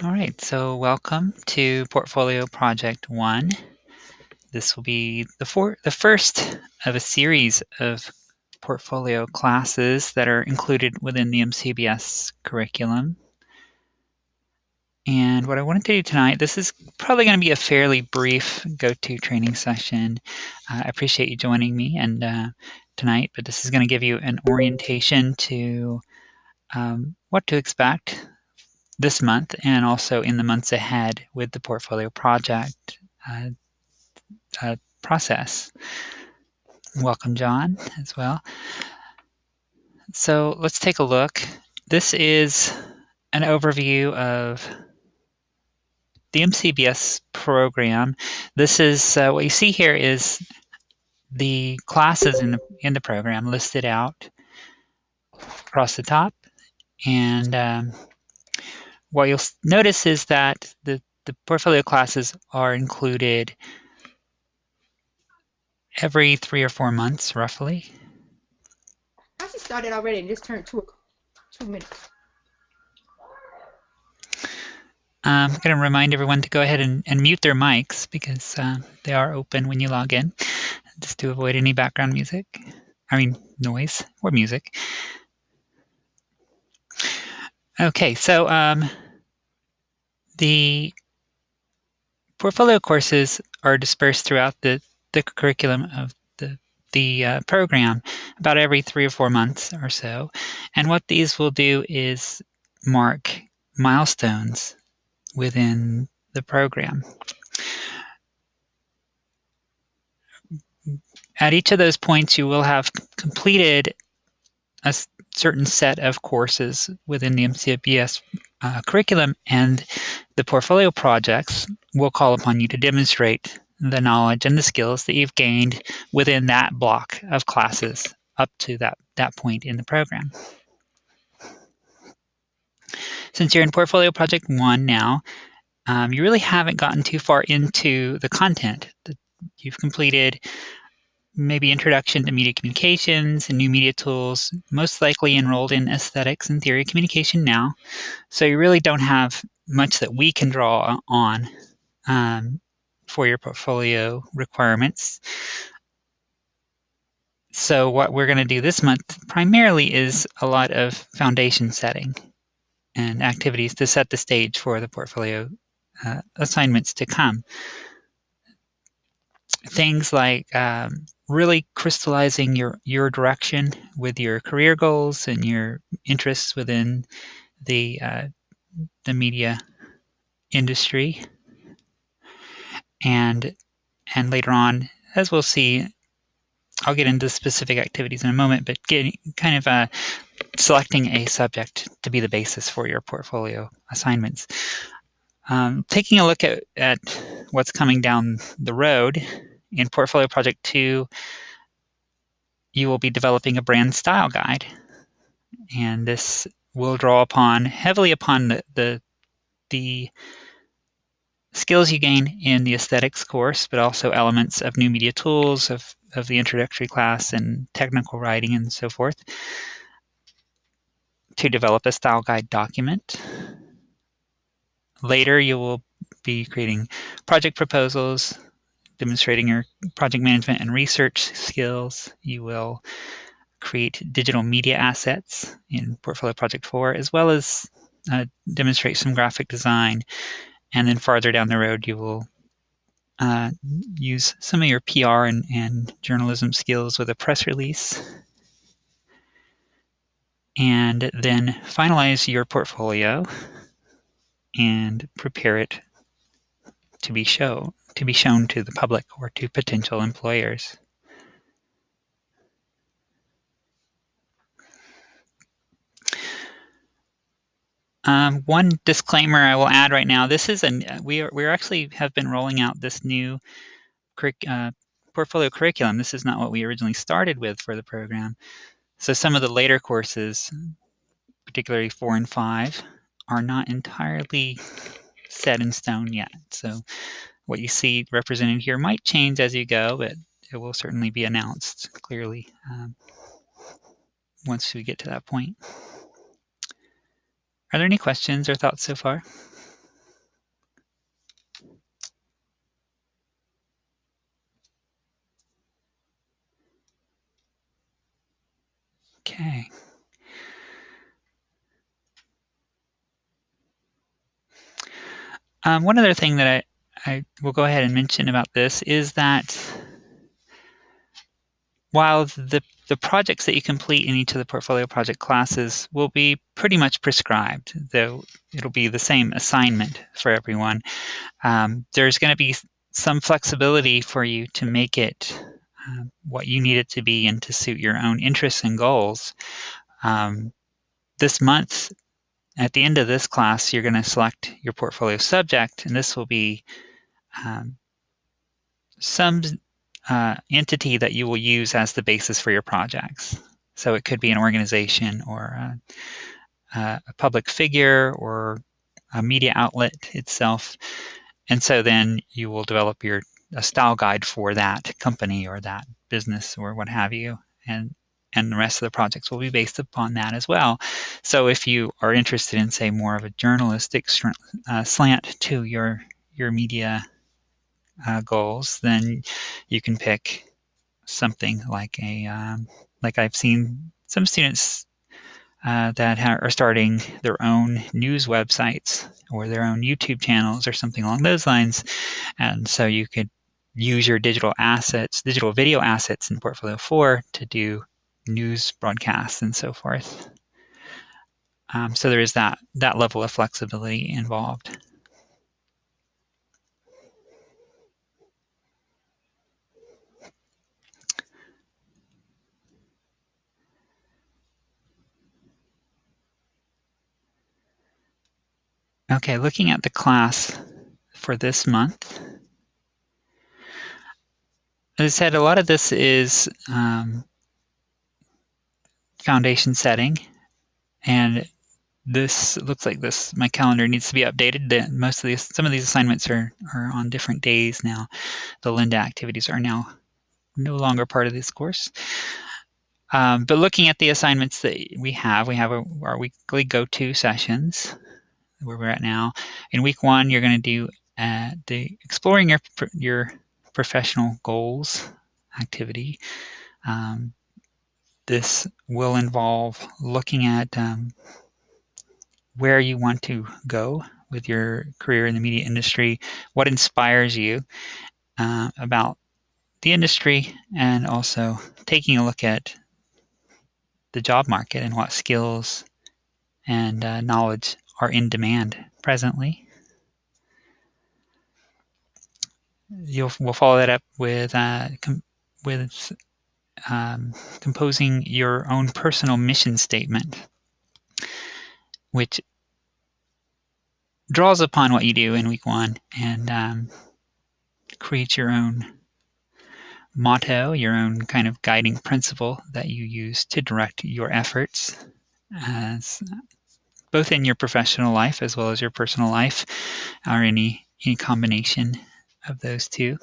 All right, so welcome to Portfolio Project 1. This will be the first of a series of portfolio classes that are included within the MCBS curriculum. And what I wanted to do tonight, this is probably going to be a fairly brief go-to training session. I appreciate you joining me tonight, but this is going to give you an orientation to what to expect this month and also in the months ahead with the portfolio project process. Welcome, John, as well. So let's take a look. This is an overview of the MCBS program. This is what you see here is the classes in the program listed out across the top, and what you'll notice is that the portfolio classes are included every 3 or 4 months, roughly. I just started already and just turned 2 minutes. I'm going to remind everyone to go ahead and mute their mics because they are open when you log in, just to avoid any background music. I mean, noise or music. Okay, so the portfolio courses are dispersed throughout the curriculum of the program about every 3 or 4 months or so. And what these will do is mark milestones within the program. At each of those points, you will have completed a certain set of courses within the MCBS curriculum, and the portfolio projects will call upon you to demonstrate the knowledge and the skills that you've gained within that block of classes up to that point in the program. Since you're in Portfolio Project 1 now, you really haven't gotten too far into the content. You've completed maybe Introduction to Media Communications and New Media Tools, most likely enrolled in Aesthetics and Theory of Communication now. So you really don't have much that we can draw on for your portfolio requirements. So what we're going to do this month primarily is a lot of foundation setting and activities to set the stage for the portfolio assignments to come. Things like really crystallizing your direction with your career goals and your interests within the media industry, and later on, as we'll see, I'll get into specific activities in a moment, but selecting a subject to be the basis for your portfolio assignments. Taking a look at what's coming down the road, in Portfolio Project 2, you will be developing a brand style guide. And this will draw heavily upon the skills you gain in the aesthetics course, but also elements of new media tools, of the introductory class and technical writing and so forth, to develop a style guide document. Later, you will be creating project proposals, demonstrating your project management and research skills. You will create digital media assets in Portfolio Project 4, as well as demonstrate some graphic design. And then farther down the road, you will use some of your PR and journalism skills with a press release. And then finalize your portfolio and prepare it to be shown to the public or to potential employers. One disclaimer I will add right now: this is we actually have been rolling out this new portfolio curriculum. This is not what we originally started with for the program. So some of the later courses, particularly 4 and 5, are not entirely set in stone yet. So what you see represented here might change as you go, but it will certainly be announced clearly once we get to that point. Are there any questions or thoughts so far? Okay. One other thing that I will go ahead and mention about this is that while the projects that you complete in each of the portfolio project classes will be pretty much prescribed, though it'll be the same assignment for everyone, there's going to be some flexibility for you to make it what you need it to be and to suit your own interests and goals. This month, at the end of this class, you're going to select your portfolio subject, and this will be some entity that you will use as the basis for your projects. So it could be an organization or a public figure or a media outlet itself. And so then you will develop a style guide for that company or that business or what have you. And the rest of the projects will be based upon that as well. So if you are interested in, say, more of a journalistic slant to your media goals, then you can pick something like like I've seen some students that are starting their own news websites or their own YouTube channels or something along those lines. And so you could use your digital video assets in Portfolio 4 to do news broadcasts and so forth. So there is that level of flexibility involved. Okay, looking at the class for this month, as I said, a lot of this is foundation setting, and this looks like my calendar needs to be updated. Some of these assignments are on different days now. The Lynda activities are now no longer part of this course. But looking at the assignments that we have our weekly go-to sessions where we're at now. In week 1, you're going to do the exploring your professional goals activity. This will involve looking at where you want to go with your career in the media industry, what inspires you about the industry, and also taking a look at the job market and what skills and knowledge are in demand presently. We'll follow that up with composing your own personal mission statement, which draws upon what you do in week 1 and creates your own motto, your own kind of guiding principle that you use to direct your efforts, both in your professional life as well as your personal life, or any combination of those two.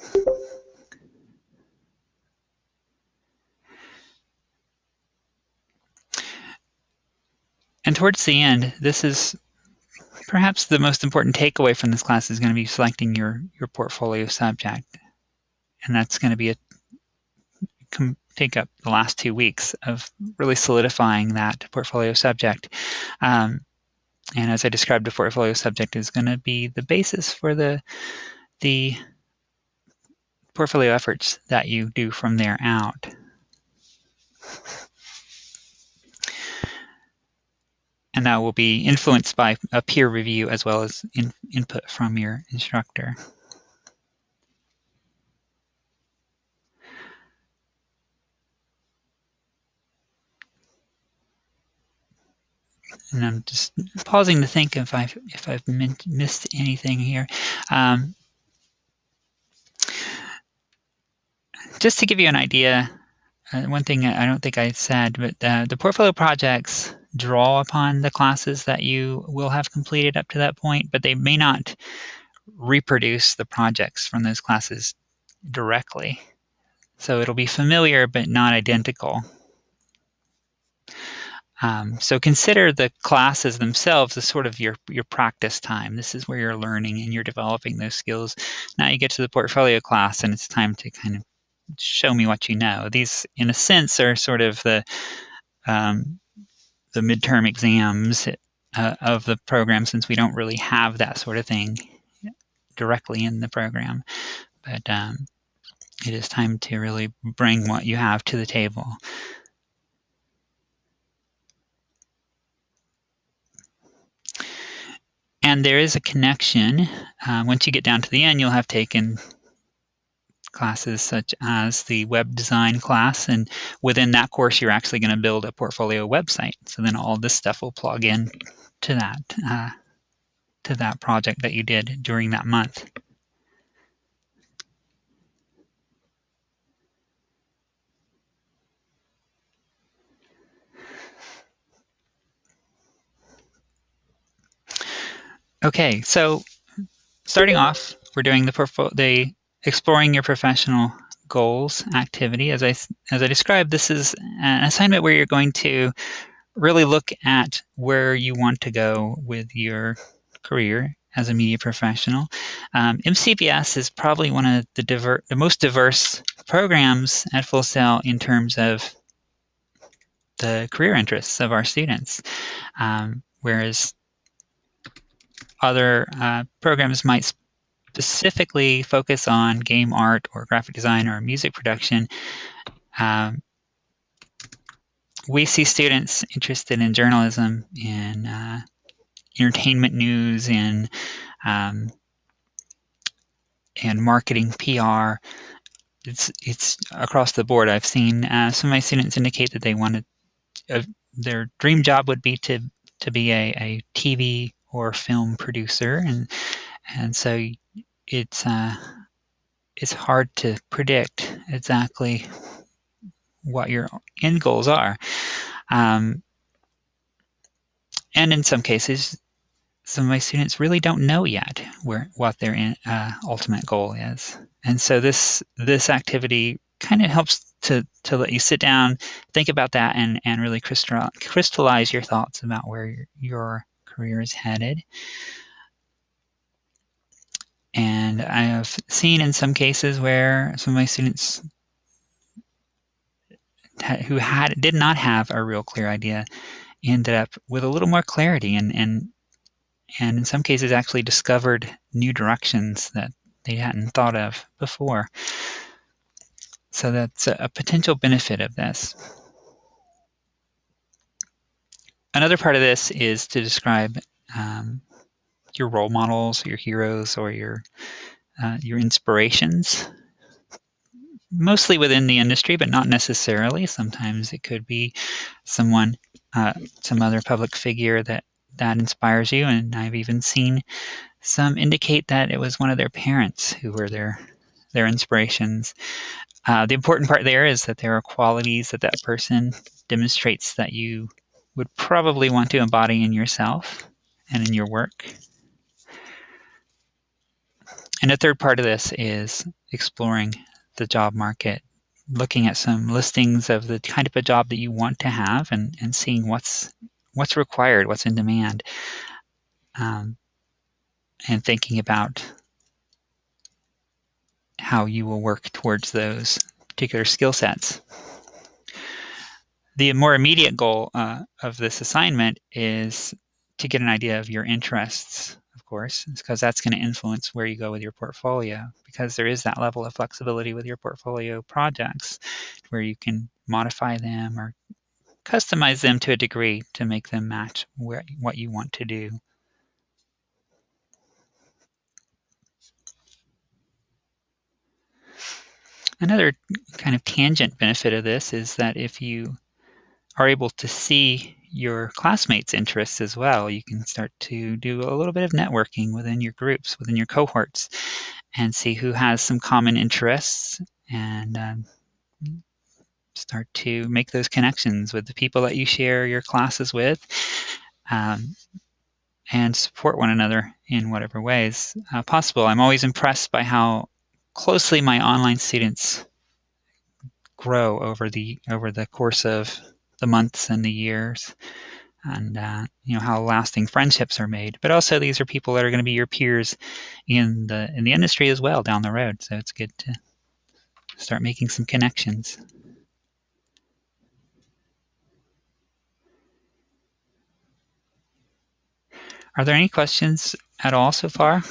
And towards the end, this is perhaps the most important takeaway from this class is going to be selecting your portfolio subject. And that's going to be take up the last 2 weeks of really solidifying that portfolio subject. And as I described, the portfolio subject is going to be the basis for the portfolio efforts that you do from there out. And that will be influenced by a peer review as well as input from your instructor. And I'm just pausing to think if I've missed anything here. Just to give you an idea, one thing I don't think I said, but the portfolio projects draw upon the classes that you will have completed up to that point, but they may not reproduce the projects from those classes directly. So it'll be familiar but not identical. So consider the classes themselves as sort of your practice time. This is where you're learning and you're developing those skills. Now you get to the portfolio class and it's time to kind of show me what you know. These, in a sense, are sort of the the midterm exams of the program, since we don't really have that sort of thing directly in the program. But it is time to really bring what you have to the table. And there is a connection. Once you get down to the end, you'll have taken classes such as the web design class, and within that course you're actually going to build a portfolio website. So then all this stuff will plug in to that project that you did during that month. Okay, so starting off, we're doing the exploring your professional goals activity. As I described, this is an assignment where you're going to really look at where you want to go with your career as a media professional. MCBS is probably one of the most diverse programs at Full Sail in terms of the career interests of our students, whereas other programs might specifically focus on game art or graphic design or music production. We see students interested in journalism, in entertainment news, in and marketing, PR. It's across the board. I've seen some of my students indicate that they wanted their dream job would be to be a TV or film producer, and so it's hard to predict exactly what your end goals are. And in some cases, some of my students really don't know yet what their ultimate goal is. And so this activity kind of helps to let you sit down, think about that, and really crystallize your thoughts about where your career is headed. And I have seen in some cases where some of my students who did not have a real clear idea ended up with a little more clarity, and in some cases actually discovered new directions that they hadn't thought of before. So that's a potential benefit of this. Another part of this is to describe your role models, your heroes, or your inspirations, mostly within the industry, but not necessarily. Sometimes it could be someone, some other public figure that inspires you, and I've even seen some indicate that it was one of their parents who were their inspirations. The important part there is that there are qualities that person demonstrates that you would probably want to embody in yourself and in your work. And a third part of this is exploring the job market, looking at some listings of the kind of a job that you want to have, and seeing what's required, what's in demand, and thinking about how you will work towards those particular skill sets. The more immediate goal of this assignment is to get an idea of your interests, of course, because that's going to influence where you go with your portfolio, because there is that level of flexibility with your portfolio projects where you can modify them or customize them to a degree to make them match what you want to do. Another kind of tangent benefit of this is that if you are able to see your classmates' interests as well, you can start to do a little bit of networking within your groups, within your cohorts, and see who has some common interests, and start to make those connections with the people that you share your classes with, and support one another in whatever ways possible. I'm always impressed by how closely my online students grow over the course of the months and the years, and how lasting friendships are made. But also, these are people that are going to be your peers in the industry as well down the road. So it's good to start making some connections. Are there any questions at all so far?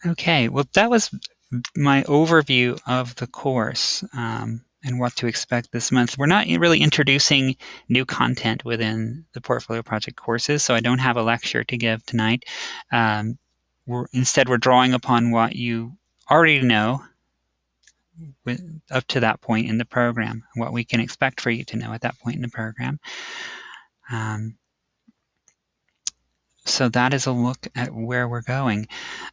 Okay, well, that was my overview of the course and what to expect this month. We're not really introducing new content within the Portfolio Project courses, so I don't have a lecture to give tonight. Instead, we're drawing upon what you already know up to that point in the program, what we can expect for you to know at that point in the program. So that is a look at where we're going.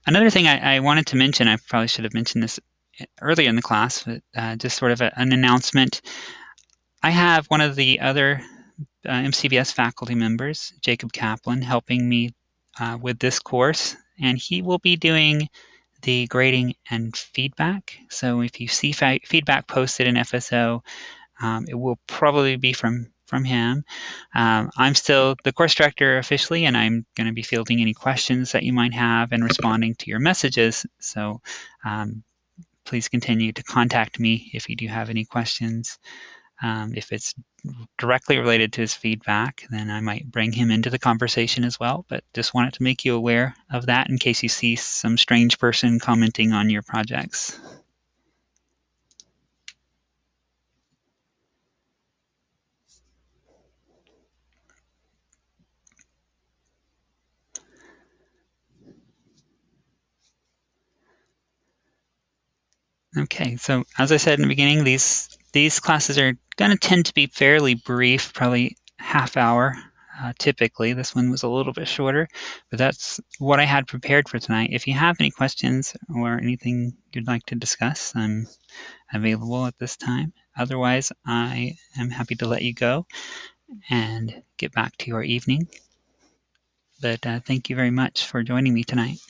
Another thing I wanted to mention, I probably should have mentioned this earlier in the class, but just sort of an announcement. I have one of the other MCBS faculty members, Jacob Kaplan, helping me with this course, and he will be doing the grading and feedback. So if you see feedback posted in FSO, it will probably be from him. I'm still the course director officially, and I'm going to be fielding any questions that you might have and responding to your messages. So please continue to contact me if you do have any questions. If it's directly related to his feedback, then I might bring him into the conversation as well, but just wanted to make you aware of that in case you see some strange person commenting on your projects. Okay, so as I said in the beginning, these classes are going to tend to be fairly brief, probably half hour. Typically, this one was a little bit shorter, but that's what I had prepared for tonight. If you have any questions or anything you'd like to discuss, I'm available at this time. Otherwise, I am happy to let you go and get back to your evening. But thank you very much for joining me tonight.